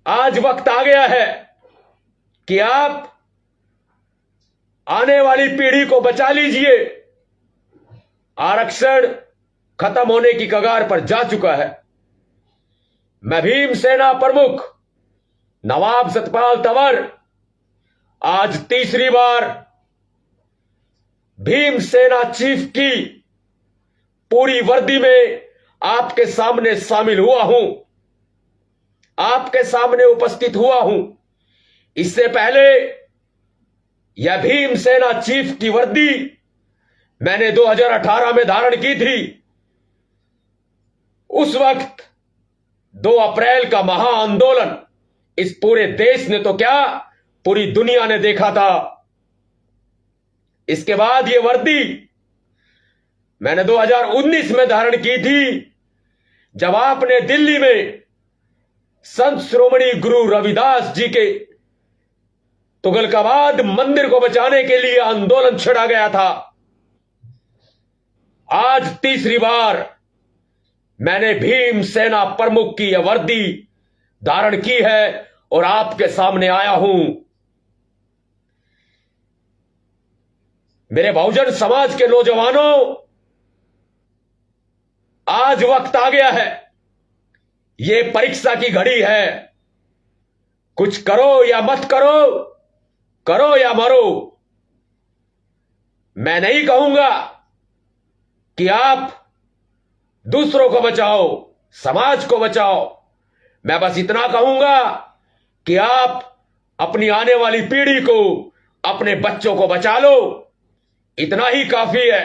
आज वक्त आ गया है कि आप आने वाली पीढ़ी को बचा लीजिए। आरक्षण खत्म होने की कगार पर जा चुका है। मैं भीमसेना प्रमुख नवाब सतपाल तंवर आज तीसरी बार भीमसेना चीफ की पूरी वर्दी में आपके सामने शामिल हुआ हूं, आपके सामने उपस्थित हुआ हूं। इससे पहले यह भीमसेना चीफ की वर्दी मैंने 2018 में धारण की थी। उस वक्त 2 अप्रैल का महाआंदोलन इस पूरे देश ने तो क्या, पूरी दुनिया ने देखा था। इसके बाद यह वर्दी मैंने 2019 में धारण की थी, जब आपने दिल्ली में संत श्रोमणी गुरु रविदास जी के तुगलकाबाद मंदिर को बचाने के लिए आंदोलन छिड़ा गया था। आज तीसरी बार मैंने भीमसेना प्रमुख की यह वर्दी धारण की है और आपके सामने आया हूं। मेरे बहुजन समाज के नौजवानों, आज वक्त आ गया है। यह परीक्षा की घड़ी है। कुछ करो या मत करो, करो या मरो। मैं नहीं कहूंगा कि आप दूसरों को बचाओ, समाज को बचाओ। मैं बस इतना कहूंगा कि आप अपनी आने वाली पीढ़ी को, अपने बच्चों को बचा लो। इतना ही काफी है।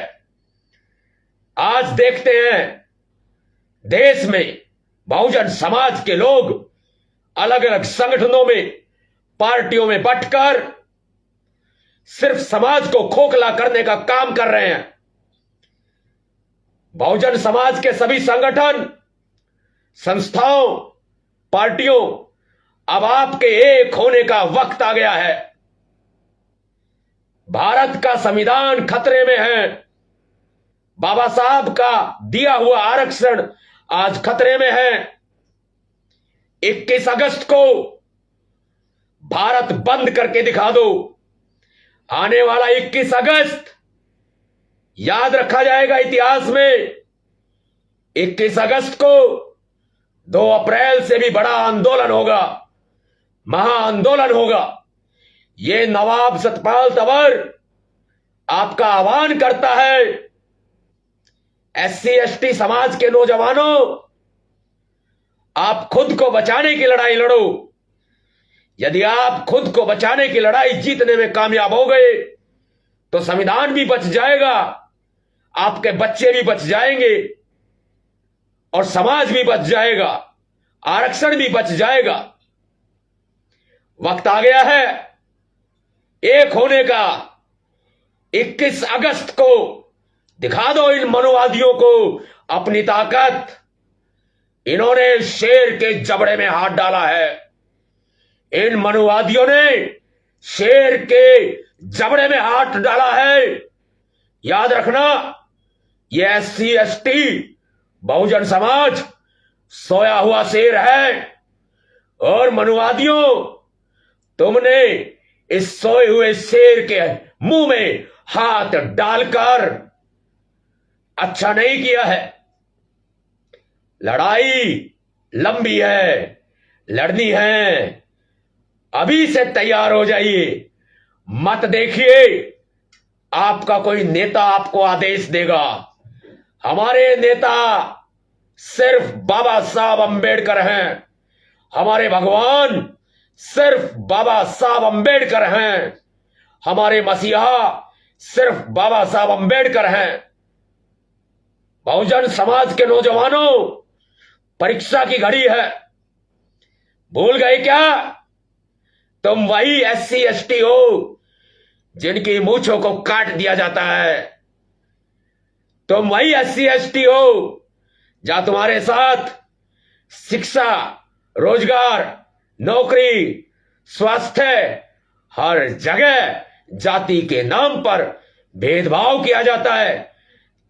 आज देखते हैं देश में बहुजन समाज के लोग अलग अलग संगठनों में, पार्टियों में बंटकर सिर्फ समाज को खोखला करने का काम कर रहे हैं। बहुजन समाज के सभी संगठन, संस्थाओं, पार्टियों, अब आपके एक होने का वक्त आ गया है। भारत का संविधान खतरे में है। बाबा साहब का दिया हुआ आरक्षण आज खतरे में है। 21 अगस्त को भारत बंद करके दिखा दो। आने वाला 21 अगस्त याद रखा जाएगा इतिहास में। 21 अगस्त को 2 अप्रैल से भी बड़ा आंदोलन होगा, महाआंदोलन होगा। यह नवाब सतपाल तंवर आपका आह्वान करता है। SC ST समाज के नौजवानों, आप खुद को बचाने की लड़ाई लड़ो। यदि आप खुद को बचाने की लड़ाई जीतने में कामयाब हो गए तो संविधान भी बच जाएगा, आपके बच्चे भी बच जाएंगे और समाज भी बच जाएगा, आरक्षण भी बच जाएगा। वक्त आ गया है एक होने का। 21 अगस्त को दिखा दो इन मनुवादियों को अपनी ताकत। इन्होंने शेर के जबड़े में हाथ डाला है। इन मनुवादियों ने शेर के जबड़े में हाथ डाला है। याद रखना, यह SC ST बहुजन समाज सोया हुआ शेर है। और मनुवादियों, तुमने इस सोए हुए शेर के मुंह में हाथ डालकर अच्छा नहीं किया है। लड़ाई लंबी है, लड़नी है। अभी से तैयार हो जाइए। मत देखिए आपका कोई नेता आपको आदेश देगा। हमारे नेता सिर्फ बाबा साहब अंबेडकर हैं। हमारे भगवान सिर्फ बाबा साहब अंबेडकर हैं। हमारे मसीहा सिर्फ बाबा साहब अंबेडकर हैं। बहुजन समाज के नौजवानों, परीक्षा की घड़ी है। भूल गए क्या? तुम वही SC ST हो जिनकी मूंछों को काट दिया जाता है। तुम वही SC ST हो जहां तुम्हारे साथ शिक्षा, रोजगार, नौकरी, स्वास्थ्य, हर जगह जाति के नाम पर भेदभाव किया जाता है।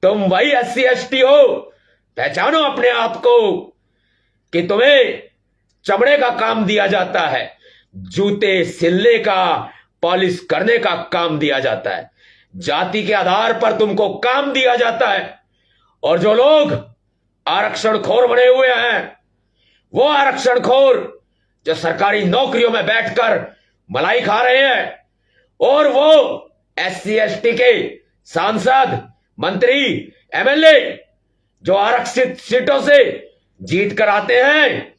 तुम वही SC ST हो। पहचानो अपने आप को कि तुम्हें चमड़े का काम दिया जाता है, जूते सिलने का, पॉलिश करने का काम दिया जाता है। जाति के आधार पर तुमको काम दिया जाता है। और जो लोग आरक्षण खोर बने हुए हैं, वो आरक्षण खोर जो सरकारी नौकरियों में बैठकर मलाई खा रहे हैं, और वो SC ST के सांसद, मंत्री, MLA जो आरक्षित सीटों से जीत कर आते हैं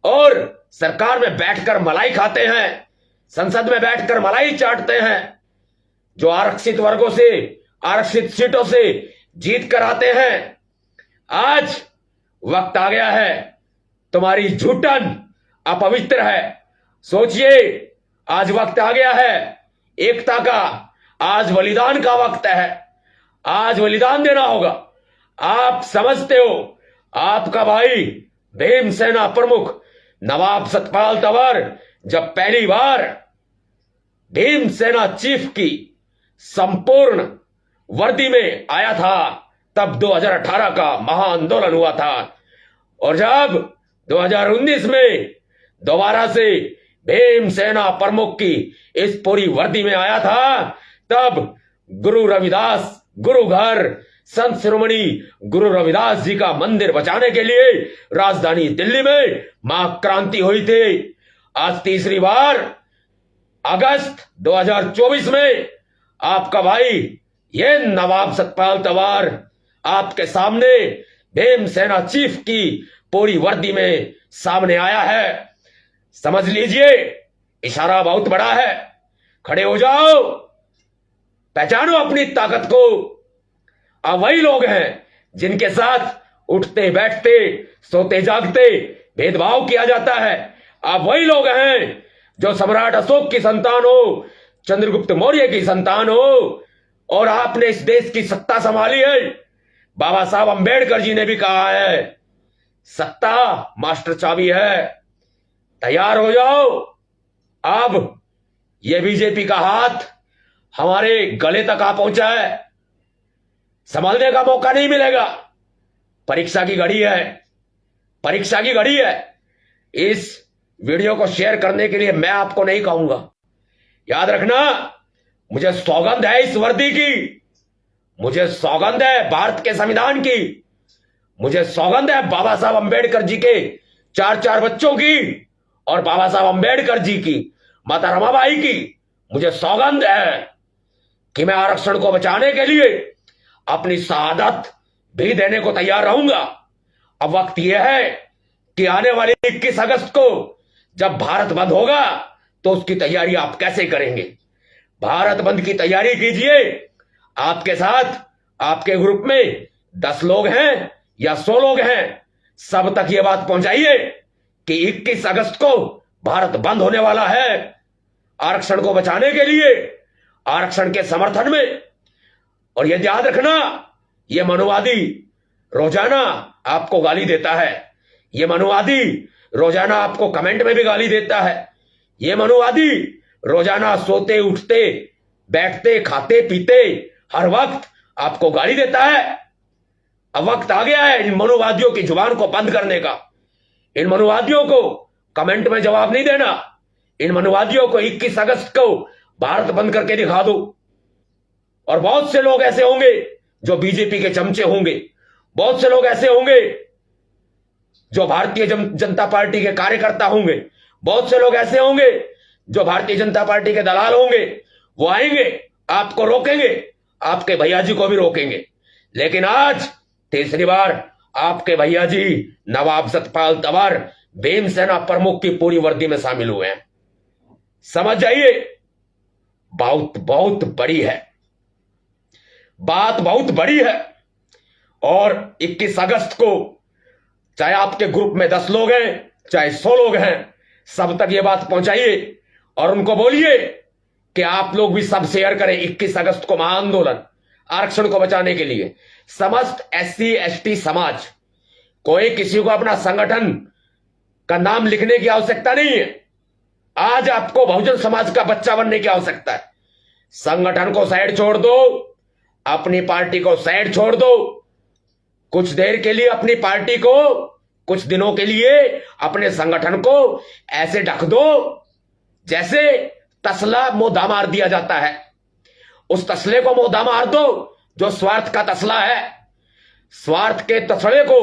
और सरकार में बैठकर मलाई खाते हैं, संसद में बैठकर मलाई चाटते हैं, जो आरक्षित वर्गों से, आरक्षित सीटों से जीत कर आते हैं, आज वक्त आ गया है। तुम्हारी झूठन अपवित्र है। सोचिए, आज वक्त आ गया है एकता का। आज बलिदान का वक्त है। आज बलिदान देना होगा। आप समझते हो, आपका भाई भीमसेना प्रमुख नवाब सतपाल तंवर जब पहली बार भीमसेना चीफ की संपूर्ण वर्दी में आया था, तब 2018 का महाआंदोलन हुआ था। और जब 2019 में दोबारा से भीमसेना प्रमुख की इस पूरी वर्दी में आया था, तब गुरु रविदास, गुरु घर, संत शिरोमणि गुरु रविदास जी का मंदिर बचाने के लिए राजधानी दिल्ली में महाक्रांति हुई थी। आज तीसरी बार अगस्त 2024 में आपका भाई ये नवाब सतपाल तंवर आपके सामने भीमसेना चीफ की पूरी वर्दी में सामने आया है। समझ लीजिए, इशारा बहुत बड़ा है। खड़े हो जाओ, पहचानो अपनी ताकत को। अब वही लोग हैं जिनके साथ उठते बैठते, सोते जागते भेदभाव किया जाता है। अब वही लोग हैं जो सम्राट अशोक की संतान हो, चंद्रगुप्त मौर्य की संतान हो, और आपने इस देश की सत्ता संभाली है। बाबा साहब अंबेडकर जी ने भी कहा है, सत्ता मास्टर चाबी है। तैयार हो जाओ। अब ये बीजेपी का हाथ हमारे गले तक आ पहुंचा है। संभालने का मौका नहीं मिलेगा। परीक्षा की घड़ी है, परीक्षा की घड़ी है। इस वीडियो को शेयर करने के लिए मैं आपको नहीं कहूंगा। याद रखना, मुझे सौगंध है इस वर्दी की, मुझे सौगंध है भारत के संविधान की, मुझे सौगंध है बाबा साहब अंबेडकर जी के 4 बच्चों की, और बाबा साहब अंबेडकर जी की, माता रमाबाई की। मुझे सौगंध है कि मैं आरक्षण को बचाने के लिए अपनी शहादत भी देने को तैयार रहूंगा। अब वक्त यह है कि आने वाली 21 अगस्त को जब भारत बंद होगा, तो उसकी तैयारी आप कैसे करेंगे। भारत बंद की तैयारी कीजिए। आपके साथ, आपके ग्रुप में 10 लोग हैं या 100 लोग हैं, सब तक यह बात पहुंचाइए कि 21 अगस्त को भारत बंद होने वाला है, आरक्षण को बचाने के लिए, आरक्षण के समर्थन में। और यह याद रखना, यह मनुवादी रोजाना आपको गाली देता है। यह मनुवादी रोजाना आपको कमेंट में भी गाली देता है। यह मनुवादी रोजाना सोते उठते बैठते खाते पीते हर वक्त आपको गाली देता है। अब वक्त आ गया है इन मनुवादियों की जुबान को बंद करने का। इन मनुवादियों को कमेंट में जवाब नहीं देना। इन मनुवादियों को 21 अगस्त को भारत बंद करके दिखा दो। और बहुत से लोग ऐसे होंगे जो बीजेपी के चमचे होंगे, बहुत से लोग ऐसे होंगे जो भारतीय जनता पार्टी के कार्यकर्ता होंगे, बहुत से लोग ऐसे होंगे जो भारतीय जनता पार्टी के दलाल होंगे। वो आएंगे, आपको रोकेंगे, आपके भैया जी को भी रोकेंगे। लेकिन आज तीसरी बार आपके भैया जी नवाब सतपाल तंवर भीमसेना प्रमुख की पूरी वर्दी में शामिल हुए हैं। समझ जाइए, बहुत बहुत बड़ी है, बात बहुत बड़ी है। और 21 अगस्त को चाहे आपके ग्रुप में 10 लोग हैं, चाहे 100 लोग हैं, सब तक ये बात पहुंचाइए और उनको बोलिए कि आप लोग भी सब शेयर करें 21 अगस्त को महाआंदोलन आरक्षण को बचाने के लिए। समस्त SC ST समाज, कोई किसी को अपना संगठन का नाम लिखने की आवश्यकता नहीं है। आज आपको बहुजन समाज का बच्चा बनने की आवश्यकता है। संगठन को साइड छोड़ दो, अपनी पार्टी को साइड छोड़ दो। कुछ देर के लिए अपनी पार्टी को कुछ दिनों के लिए अपने संगठन को ऐसे ढक दो जैसे तसला मोदा मार दिया जाता है। उस तसले को मोदा मार दो जो स्वार्थ का तसला है। स्वार्थ के तसले को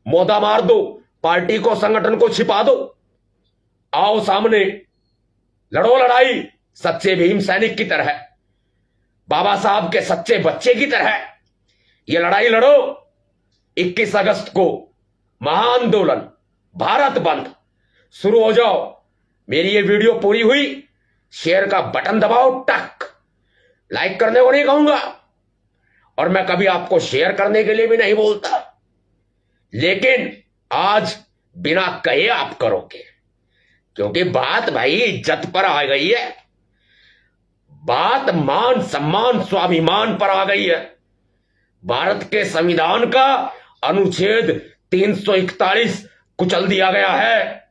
मोदा मार दो, पार्टी को, संगठन को छिपा दो। आओ सामने, लड़ो लड़ाई सच्चे भीम सैनिक की तरह, बाबा साहब के सच्चे बच्चे की तरह। ये लड़ाई लड़ो। 21 अगस्त को महाआंदोलन भारत बंद शुरू हो जाओ। मेरी ये वीडियो पूरी हुई, शेयर का बटन दबाओ, टक। लाइक करने को नहीं कहूंगा और मैं कभी आपको शेयर करने के लिए भी नहीं बोलता, लेकिन आज बिना कहे आप करोगे, क्योंकि बात भाई इज्जत पर आ गई है, बात मान सम्मान स्वाभिमान पर आ गई है। भारत के संविधान का अनुच्छेद 341 कुचल दिया गया है,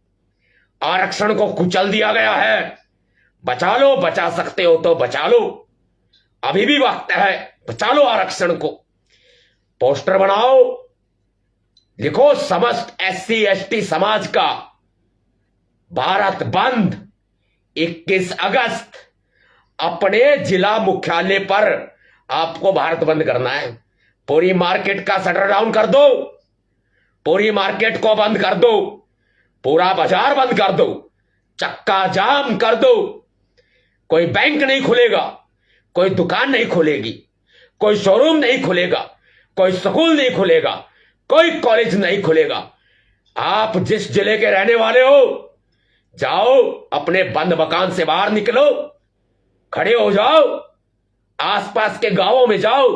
आरक्षण को कुचल दिया गया है। बचा लो, बचा सकते हो तो बचा लो, अभी भी वक्त है, बचा लो आरक्षण को। पोस्टर बनाओ, लिखो समस्त SC ST समाज का भारत बंद 21 अगस्त। अपने जिला मुख्यालय पर आपको भारत बंद करना है। पूरी मार्केट का शटर डाउन कर दो, पूरी मार्केट को बंद कर दो, पूरा बाजार बंद कर दो, चक्का जाम कर दो। कोई बैंक नहीं खुलेगा, कोई दुकान नहीं खुलेगी, कोई शोरूम नहीं खुलेगा, कोई स्कूल नहीं खुलेगा, कोई कॉलेज नहीं खुलेगा। आप जिस जिले के रहने वाले हो, जाओ अपने बंद मकान से बाहर निकलो, खड़े हो जाओ, आसपास के गांवों में जाओ,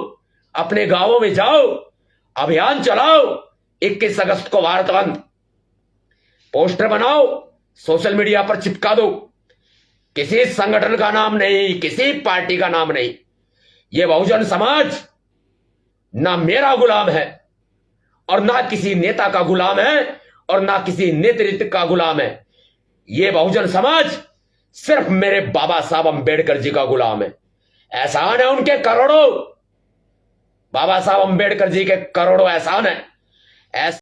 अपने गांवों में जाओ, अभियान चलाओ। 21 अगस्त को भारत बंद पोस्टर बनाओ, सोशल मीडिया पर चिपका दो। किसी संगठन का नाम नहीं, किसी पार्टी का नाम नहीं। यह बहुजन समाज ना मेरा गुलाम है और ना किसी नेता का गुलाम है और ना किसी नेतृत्व का गुलाम है। यह बहुजन समाज सिर्फ मेरे बाबा साहब अंबेडकर जी का गुलाम है। एहसान है उनके करोड़ों, बाबा साहब अंबेडकर जी के करोड़ों एहसान है।